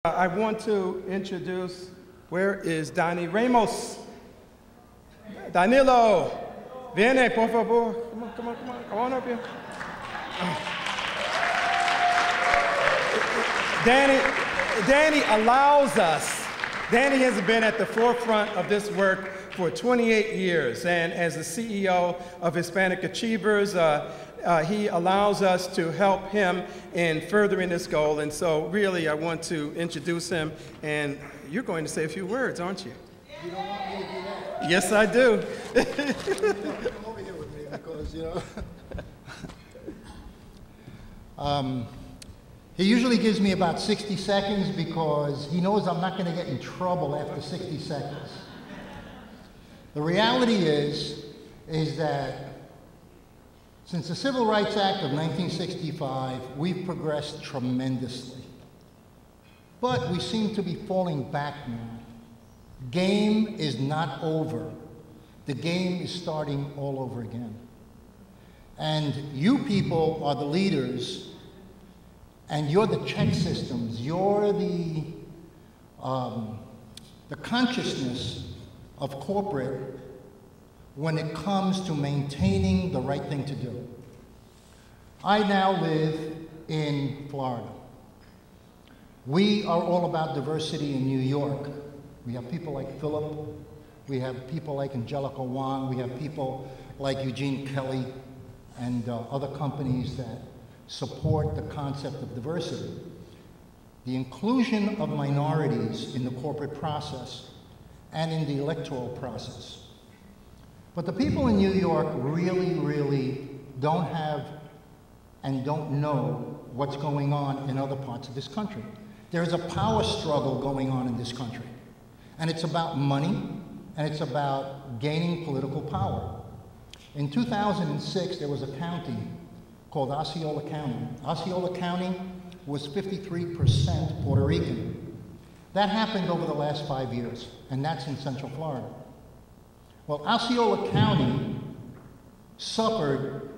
I want to introduce, where is Donnie Ramos? Danilo, viene, por favor. Come on up here. Danny allows us, Danny has been at the forefront of this work for 28 years, and as the CEO of Hispanic Achievers, he allows us to help him in furthering this goal. And so really I want to introduce him, and you're going to say a few words, aren't you? You don't want me to do that? Yes, I do. Come over here with me because, you know. He usually gives me about 60 seconds because he knows I'm not going to get in trouble after 60 seconds. The reality is that since the Civil Rights Act of 1965, we've progressed tremendously. But we seem to be falling back now. Game is not over. The game is starting all over again. And you people are the leaders, and you're the check systems. You're the consciousness of corporate when it comes to maintaining the right thing to do. I now live in Florida. We are all about diversity in New York. We have people like Philip, we have people like Angelica Wong, we have people like Eugene Kelly and other companies that support the concept of diversity. The inclusion of minorities in the corporate process and in the electoral process. But the people in New York really don't have and don't know what's going on in other parts of this country. There's a power struggle going on in this country. And it's about money, and it's about gaining political power. In 2006, there was a county called Osceola County. Osceola County was 53% Puerto Rican. That happened over the last 5 years, and that's in Central Florida. Well, Osceola County suffered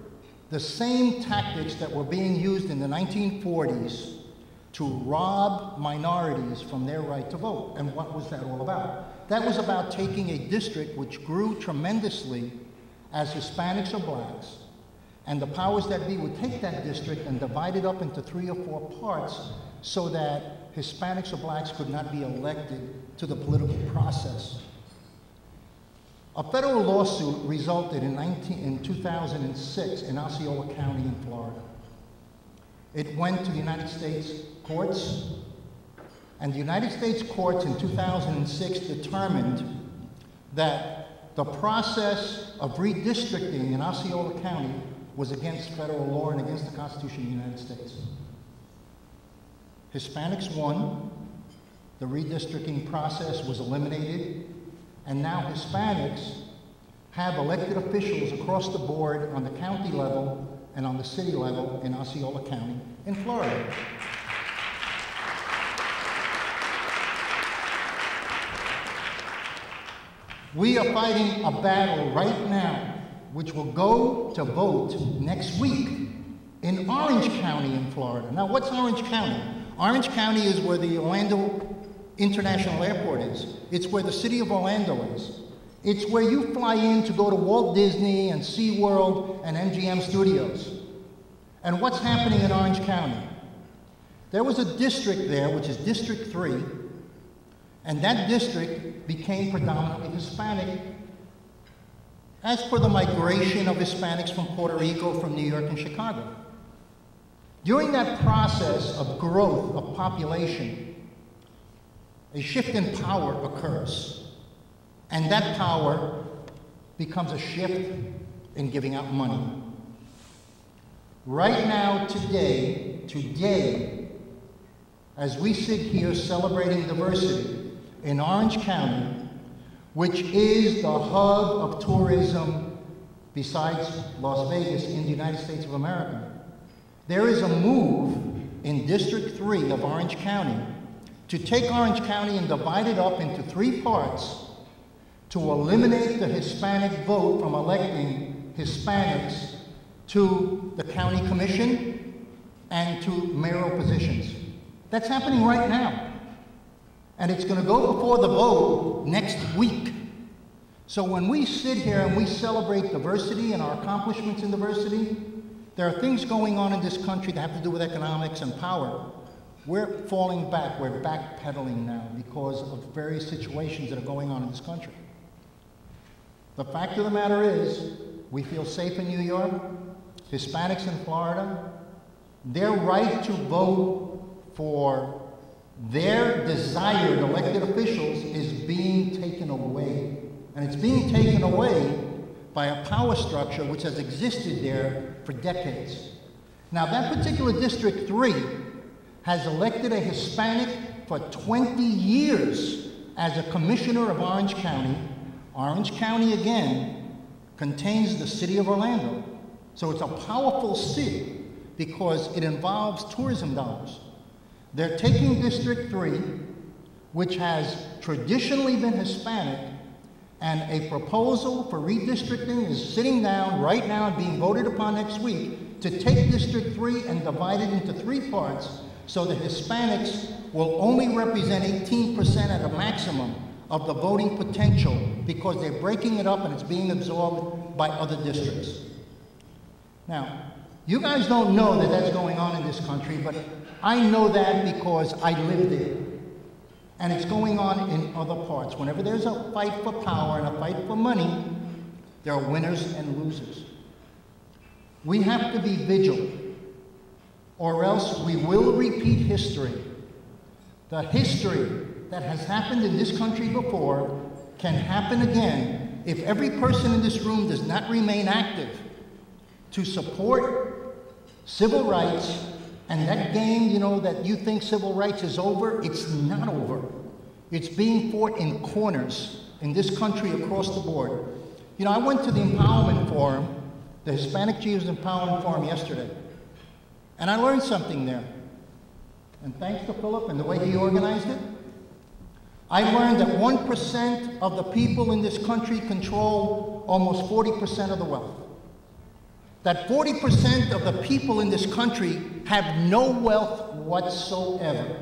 the same tactics that were being used in the 1940s to rob minorities from their right to vote. And what was that all about? That was about taking a district which grew tremendously as Hispanics or blacks, and the powers that be would take that district and divide it up into 3 or 4 parts so that Hispanics or blacks could not be elected to the political process. A federal lawsuit resulted in 2006 in Osceola County in Florida. It went to the United States courts, and the United States courts in 2006 determined that the process of redistricting in Osceola County was against federal law and against the Constitution of the United States. Hispanics won, the redistricting process was eliminated, and now Hispanics have elected officials across the board on the county level and on the city level in Osceola County in Florida. We are fighting a battle right now which will go to vote next week in Orange County in Florida. Now, what's Orange County? Orange County is where the Orlando International Airport is. It's where the city of Orlando is. It's where you fly in to go to Walt Disney and SeaWorld and MGM Studios. And what's happening in Orange County? There was a district there, which is District 3, and that district became predominantly Hispanic as per the migration of Hispanics from Puerto Rico, from New York and Chicago. During that process of growth of population, a shift in power occurs, and that power becomes a shift in giving out money. Right now, today, as we sit here celebrating diversity in Orange County, which is the hub of tourism besides Las Vegas in the United States of America, there is a move in District 3 of Orange County to take Orange County and divide it up into 3 parts to eliminate the Hispanic vote from electing Hispanics to the county commission and to mayoral positions. That's happening right now. and it's going to go before the vote next week. So when we sit here and we celebrate diversity and our accomplishments in diversity, there are things going on in this country that have to do with economics and power. We're falling back, we're backpedaling now because of various situations that are going on in this country. The fact of the matter is, we feel safe in New York, Hispanics in Florida, their right to vote for their desired elected officials is being taken away. And it's being taken away by a power structure which has existed there for decades. Now, that particular District 3 has elected a Hispanic for 20 years as a commissioner of Orange County. Orange County, again, contains the city of Orlando. So it's a powerful city because it involves tourism dollars. They're taking District 3, which has traditionally been Hispanic, and a proposal for redistricting is sitting down right now and being voted upon next week to take District 3 and divide it into 3 parts so that Hispanics will only represent 18% at a maximum of the voting potential because they're breaking it up and it's being absorbed by other districts. Now, you guys don't know that that's going on in this country, but I know that because I live there. And it's going on in other parts. Whenever there's a fight for power and a fight for money, there are winners and losers. We have to be vigilant, or else we will repeat history. The history that has happened in this country before can happen again if every person in this room does not remain active to support civil rights. And that game, you know, that you think civil rights is over, it's not over. It's being fought in corners in this country across the board. You know, I went to the Empowerment Forum, the Hispanic Achievers Empowerment Forum yesterday, and I learned something there. And thanks to Philip and the way he organized it, I learned that 1% of the people in this country control almost 40% of the wealth. That 40% of the people in this country have no wealth whatsoever.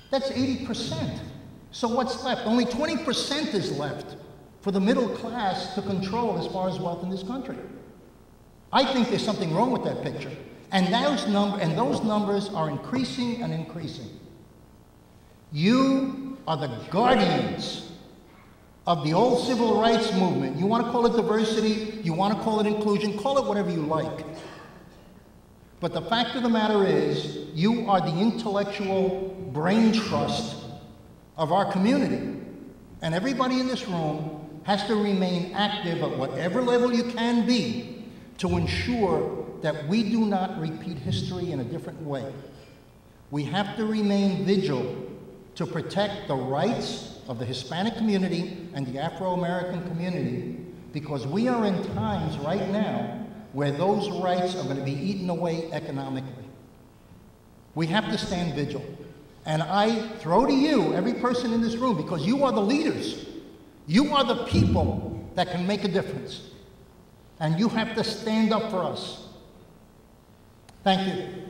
That's 80%. So what's left? Only 20% is left for the middle class to control as far as wealth in this country. I think there's something wrong with that picture. And those numbers are increasing and increasing. You are the guardians of the old civil rights movement. You want to call it diversity, you want to call it inclusion, call it whatever you like. But the fact of the matter is, you are the intellectual brain trust of our community. And everybody in this room has to remain active at whatever level you can be to ensure that we do not repeat history in a different way. We have to remain vigilant to protect the rights of the Hispanic community and the Afro-American community, because we are in times right now where those rights are going to be eaten away economically. We have to stand vigilant. And I throw to you, every person in this room, because you are the leaders. You are the people that can make a difference. And you have to stand up for us. Thank you.